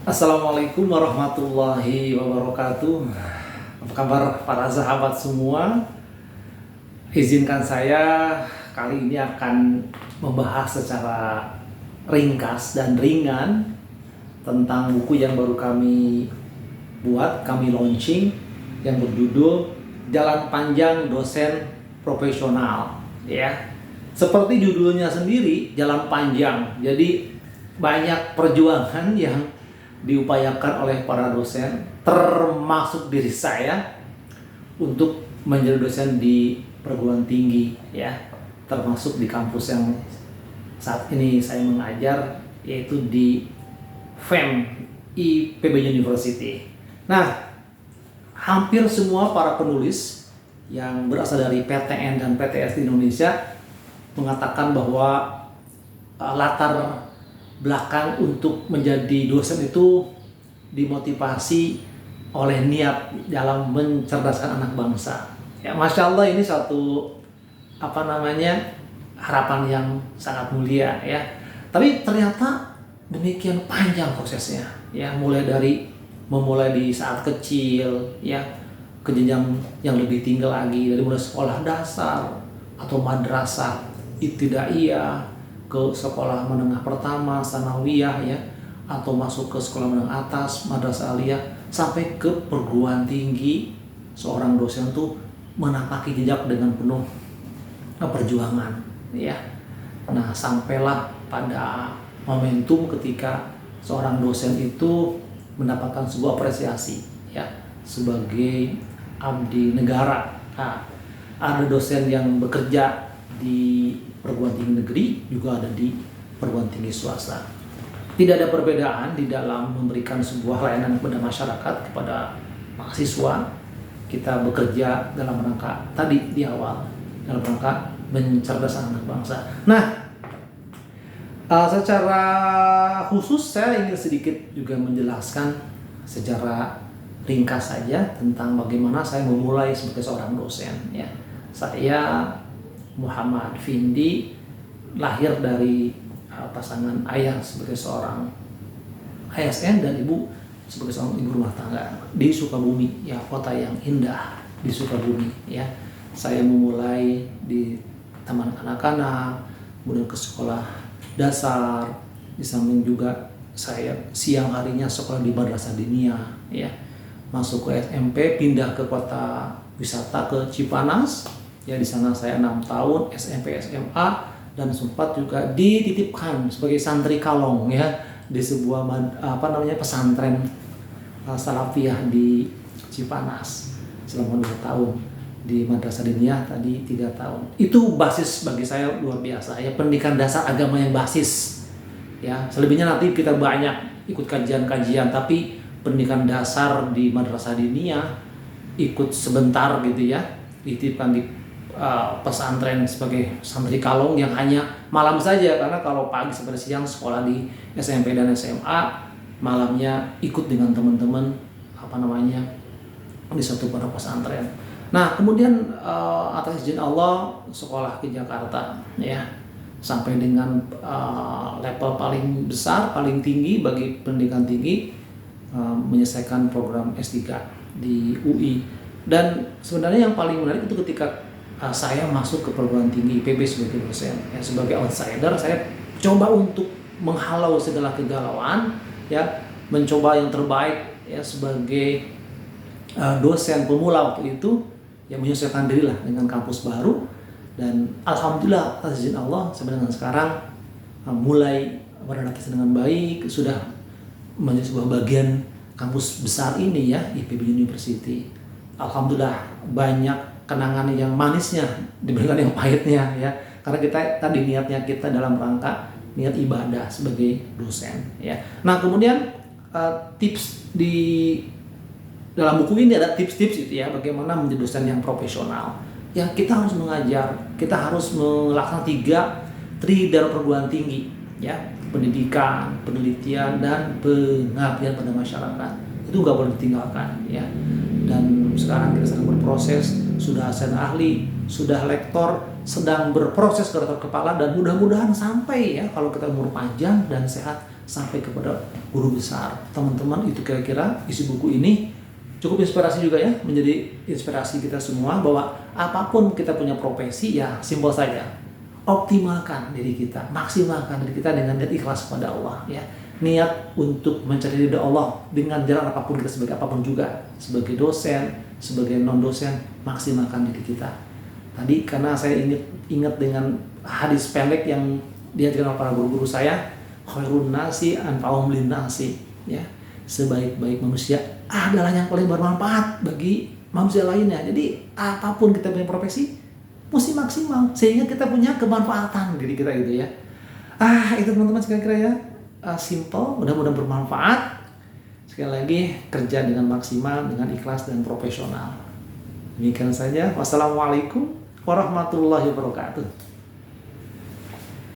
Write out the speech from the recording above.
Assalamualaikum warahmatullahi wabarakatuh. Apa kabar para sahabat semua? Izinkan saya kali ini akan membahas secara ringkas dan ringan tentang buku yang baru kami buat, kami launching, yang berjudul Jalan Panjang Dosen Profesional. Ya, seperti judulnya sendiri, jalan panjang. Jadi banyak perjuangan yang diupayakan oleh para dosen, termasuk diri saya, untuk menjadi dosen di perguruan tinggi, ya, termasuk di kampus yang saat ini saya mengajar, yaitu di FEM IPB University. Nah, hampir semua para penulis yang berasal dari PTN dan PTS di Indonesia mengatakan bahwa latar belakang untuk menjadi dosen itu dimotivasi oleh niat dalam mencerdaskan anak bangsa. Ya, Masya Allah, ini satu harapan yang sangat mulia, ya. Tapi ternyata demikian panjang prosesnya, ya, memulai di saat kecil, ya, ke jenjang yang lebih tinggi lagi, dari mulai sekolah dasar atau madrasah ibtidaiyah, ke sekolah menengah pertama, sanawiyah, ya, atau masuk ke sekolah menengah atas, madrasah aliyah, sampai ke perguruan tinggi. Seorang dosen tuh menapaki jejak dengan penuh perjuangan, ya. Nah, sampailah pada momentum ketika seorang dosen itu mendapatkan sebuah apresiasi, ya, sebagai abdi negara. Nah, ada dosen yang bekerja di perguruan tinggi negeri, juga ada di perguruan tinggi swasta. Tidak ada perbedaan di dalam memberikan sebuah layanan kepada masyarakat, kepada mahasiswa. Kita bekerja dalam rangka tadi di awal, dalam rangka mencerdaskan anak bangsa. Nah, secara khusus saya ingin sedikit juga menjelaskan secara ringkas saja tentang bagaimana saya memulai sebagai seorang dosen, ya. Saya Muhammad Vindi, lahir dari pasangan ayah sebagai seorang ASN dan ibu sebagai seorang ibu rumah tangga di Sukabumi, ya, kota yang indah di Sukabumi, ya. Saya memulai di taman kanak-kanak, kemudian ke sekolah dasar, di samping juga saya siang harinya sekolah di Madrasah Diniyah, ya. Masuk ke SMP, pindah ke kota wisata ke Cipanas. Ya, di sana saya 6 tahun SMP SMA, dan sempat juga dititipkan sebagai santri kalong, ya, di sebuah pesantren salafiyah di Cipanas selama 2 tahun. Di Madrasah Diniyah tadi 3 tahun. Itu basis bagi saya luar biasa, ya, pendidikan dasar agama yang basis, ya. Selebihnya nanti kita banyak ikut kajian-kajian, tapi pendidikan dasar di Madrasah Diniyah ikut sebentar gitu, ya, dititipkan di pesantren sebagai santri kalong yang hanya malam saja, karena kalau pagi sampai siang sekolah di SMP dan SMA, malamnya ikut dengan teman-teman di satu pondok pesantren. Nah, kemudian atas izin Allah sekolah ke Jakarta, ya, sampai dengan level paling besar, paling tinggi bagi pendidikan tinggi, menyelesaikan program S3 di UI. Dan sebenarnya yang paling menarik itu ketika saya masuk ke perguruan tinggi IPB sebagai dosen, ya, sebagai outsider. Saya coba untuk menghalau segala kegalauan, ya, mencoba yang terbaik, ya, sebagai dosen pemula waktu itu, yang menyesuaikan diri lah dengan kampus baru. Dan alhamdulillah atas izin Allah sampai dengan sekarang mulai beradaptasi dengan baik, sudah menjadi sebuah bagian kampus besar ini, ya, IPB University. Alhamdulillah banyak kenangan yang manisnya dibandingkan yang pahitnya, ya, karena kita tadi niatnya kita dalam rangka niat ibadah sebagai dosen, ya. Nah, kemudian tips di dalam buku ini ada tips-tips, gitu, ya, bagaimana menjadi dosen yang profesional. Ya, kita harus mengajar, kita harus melaksanakan 3 dari perguruan tinggi, ya, pendidikan, penelitian, dan pengabdian pada masyarakat. Itu nggak boleh ditinggalkan, ya. Dan sekarang kita sedang berproses, sudah dosen ahli, sudah lektor, sedang berproses ke rektor kepala, dan mudah-mudahan sampai, ya, kalau kita umur panjang dan sehat, sampai kepada guru besar. Teman-teman, itu kira-kira isi buku ini cukup inspirasi juga ya, menjadi inspirasi kita semua bahwa apapun kita punya profesi ya simpel saja, optimalkan diri kita, maksimalkan diri kita dengan niat ikhlas pada Allah ya, niat untuk mencari ridha Allah dengan jalan apapun kita, sebagai apapun juga, sebagai dosen, sebagai non dosen, maksimalkan diri kita. Tadi karena saya ingat dengan hadis pendek yang diajarkan oleh para guru-guru saya, khairun nasi anfa'uhum linnasi ya, sebaik-baik manusia adalah yang paling bermanfaat bagi manusia lainnya. Jadi apapun kita punya profesi mesti maksimal sehingga kita punya kemanfaatan diri kita gitu ya. Itu teman-teman kira-kira ya, simple, mudah-mudahan bermanfaat. Sekali lagi, kerja dengan maksimal, dengan ikhlas dan profesional. Demikian saja. Wassalamualaikum warahmatullahi wabarakatuh.